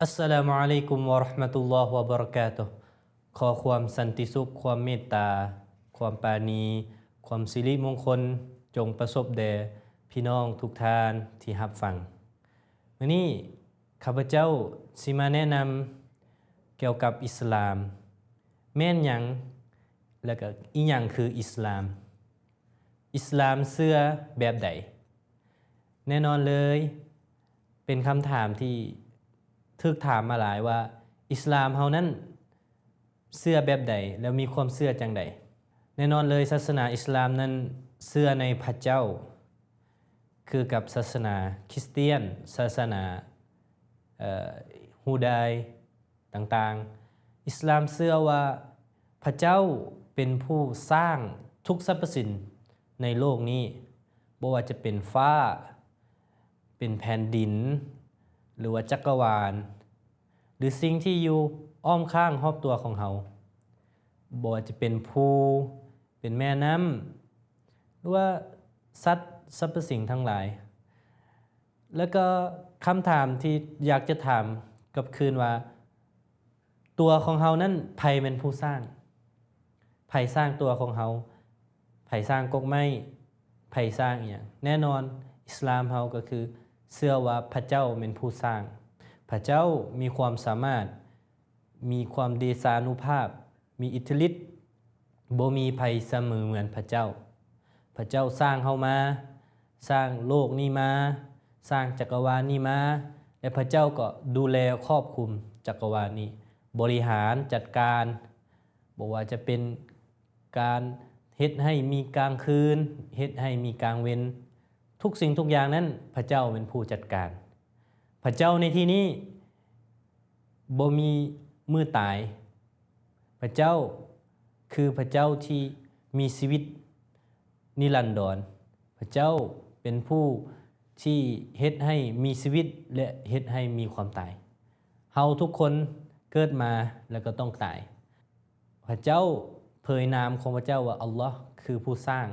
อัสสลามุอะลัยกุมวะเราะห์มะตุลลอฮ์วะบะเราะกาตุฮ์ขอความสันติสุขความเมตตาความปราณีความสิริมงคลจงประสบแด่พี่น้องทุกท่านที่รับฟังมื้อนี้ข้าพเจ้าสิมาแนะนำเกี่ยวกับอิสลามแม่นหยังแล้วก็อีหยังคืออิสลามเชื่อแบบใดแน่นอนเลยเป็นคำถามที่ถูกถามมาหลายว่าอิสลามเฮานั้นเชื่อแบบใดแล้วมีความเชื่อจังใดแน่นอนเลยศาสนาอิสลามนั้นเชื่อในพระเจ้าคือกับศาสนาคริสเตียนศาสนาฮูดายต่างๆอิสลามเชื่อว่าพระเจ้าเป็นผู้สร้างทุกสรรพสิ่งในโลกนี้บ่ว่าจะเป็นฟ้าเป็นแผ่นดินหรือว่าจักรวาลหรือสิ่งที่อยู่อ้อมข้างรอบตัวของเราบ่ว่าจะเป็นภูเป็นแม่น้ำหรือว่าสัตว์สรรพสิ่งทั้งหลายแล้วก็คำถามที่อยากจะถามกับคืนว่าตัวของเรานั้นไผเป็นผู้สร้างไผสร้างตัวของเราไผสร้างกกไม้ไผสร้างอีหยังแน่นอนอิสลามเราก็คือเชื่อว่าพระเจ้าเป็นผู้สร้างพระเจ้ามีความสามารถมีความเดชานุภาพมีอิทธิฤทธิ์บ่มีไผเสมอเหมือนพระเจ้าพระเจ้าสร้างเฮามาสร้างโลกนี้มาสร้างจักรวาลนี้มาและพระเจ้าก็ดูแลครอบคลุมจักรวาลนี้บริหารจัดการบ่ว่าจะเป็นการเฮ็ดให้มีกลางคืนเฮ็ดให้มีกลางเว้นทุกสิ่งทุกอย่างนั้นพระเจ้าเป็นผู้จัดการพระเจ้าในที่นี้บ่มีมือตายพระเจ้าคือพระเจ้าที่มีชีวิตนิรันดรพระเจ้าเป็นผู้ที่เฮ็ดให้มีชีวิตและเฮ็ดให้มีความตายเฮาทุกคนเกิดมาแล้วก็ต้องตายพระเจ้าเผยนามของพระเจ้าว่าอัลลอฮ์คือผู้สร้าง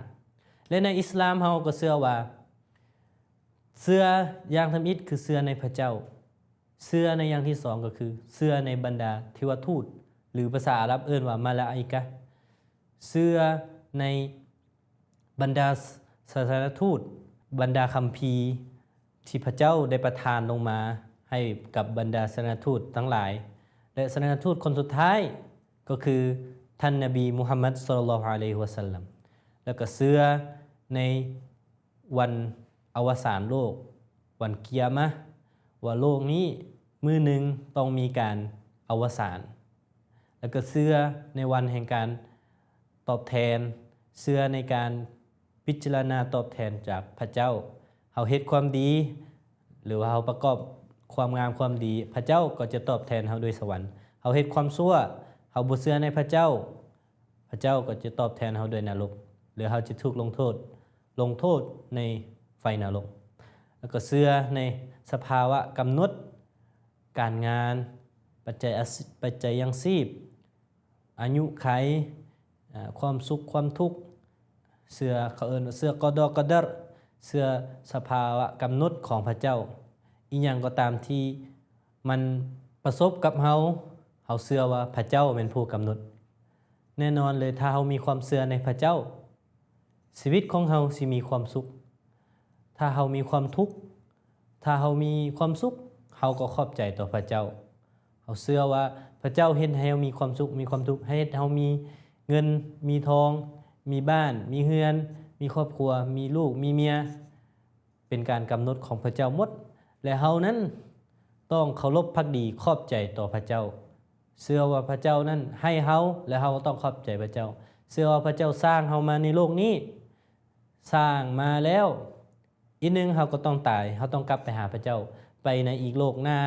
และในอิสลามเฮาก็เชื่อว่าเชื่ออย่างทำอิฐคือเชื่อในพระเจ้าเชื่อในอย่างที่สองก็คือเชื่อในบรรดาเทวทูตหรือภาษาอาหรับเอิ้นว่ามาลาอิกะห์เชื่อในบรรดาศาสนทูตบรรดาคัมภีร์ที่พระเจ้าได้ประทานลงมาให้กับบรรดาศาสนทูตทั้งหลายและศาสนทูตคนสุดท้ายก็คือท่านนบีมุฮัมมัดศ็อลลัลลอฮุอะลัยฮิวะซัลลัมแล้วก็เชื่อในวันอวสานโลกวันกิยามะห์ว่าโลกนี้มื้อหนึ่งต้องมีการอวสานแล้วก็เชื่อในวันแห่งการตอบแทนเชื่อในการพิจารณาตอบแทนจากพระเจ้าเฮาเฮ็ดความดีหรือว่าเฮาประกอบความงามความดีพระเจ้าก็จะตอบแทนเฮาด้วยสวรรค์เฮาเฮ็ดความชั่วเฮาบ่เชื่อในพระเจ้าพระเจ้าก็จะตอบแทนเฮาด้วยนรกหรือเฮาจะถูกลงโทษในไฟนรกแล้วก็เชื่อในสภาวะกำหนดการงานปัจจัยยังชีพอายุขัยความสุขความทุกข์เชื่อเขาเอิ้นว่าเชื่อกอฎอกอดัรเชื่อสภาวะกำหนดของพระเจ้าอีหยังก็ตามที่มันประสบกับเฮาเชื่อว่าพระเจ้าเป็นผู้กำหนดแน่นอนเลยถ้าเฮามีความเชื่อในพระเจ้าชีวิตของเฮาสิมีความสุขถ้าเฮามีความทุกข์ถ้าเฮามีความสุขเฮาก็ขอบใจต่อพระเจ้าเฮาเชื่อว่าพระเจ้าเฮ็ดให้เฮามีความสุขมีความทุกข์ให้เฮามีเงินมีทองมีบ้านมีเรือนมีครอบครัวมีลูกมีเมียเป็นการกำหนดของพระเจ้าหมดและเฮานั้นต้องเคารพภักดีขอบใจต่อพระเจ้าเชื่อว่าพระเจ้านั้นให้เฮาและเฮาต้องขอบใจพระเจ้าเชื่อว่าพระเจ้าสร้างเฮามาในโลกนี้สร้างมาแล้วอีกนึงเฮาก็ต้องตายเฮาต้องกลับไปหาพระเจ้าไปในอีกโลกหน้า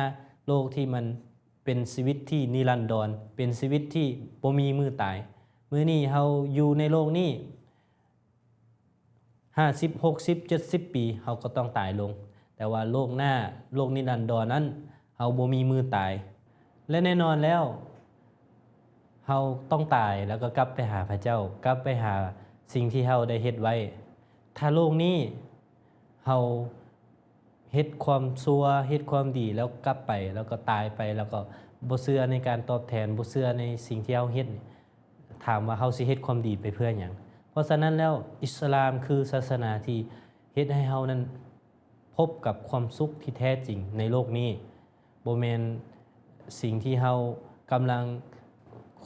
โลกที่มันเป็นชีวิตที่นิรันดรเป็นชีวิตที่บ่มีมื้อตายมื้อนี้เฮาอยู่ในโลกนี้50 60 70ปีเฮาก็ต้องตายลงแต่ว่าโลกหน้าโลกนิรันดรนั้นเฮาบ่มีมื้อตายและแน่นอนแล้วเฮาต้องตายแล้วก็กลับไปหาพระเจ้ากลับไปหาสิ่งที่เฮาได้เฮ็ดไว้ถ้าโลกนี้เฮา เฮ็ดความชั่วเฮ็ดความดีแล้วกลับไปแล้วก็ตายไปแล้วก็บ่เชื่อในการตอบแทนบ่เชื่อในสิ่งที่เฮาเฮ็ดนี่ถามว่าเฮาสิเฮ็ดความดีไปเพื่อหยังเพราะฉะนั้นแล้วอิสลามคือศาสนาที่เฮ็ดให้เฮานั้นพบกับความสุขที่แท้จริงในโลกนี้บ่แม่นสิ่งที่เฮากำลัง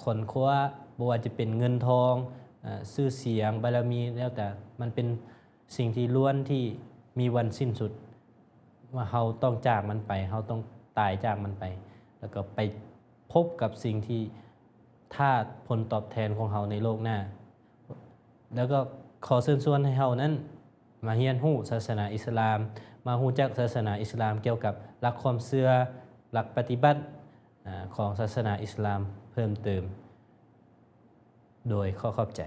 ขนคว้าบ่ว่าจะเป็นเงินทองชื่อเสียงบารมีแล้วแต่มันเป็นสิ่งที่ล้วนที่มีวันสิ้นสุดว่าเฮาต้องจากมันไปเฮาต้องตายจากมันไปแล้วก็ไปพบกับสิ่งที่ถ้าผลตอบแทนของเฮาในโลกหน้าแล้วก็ขอเชิญชวนให้เฮานั้นมาเรียนรู้ศาสนาอิสลามมารู้จักศาสนาอิสลามเกี่ยวกับหลักความเชื่อหลักปฏิบัติของศาสนาอิสลามเพิ่มเติมโดยขอขอบใจ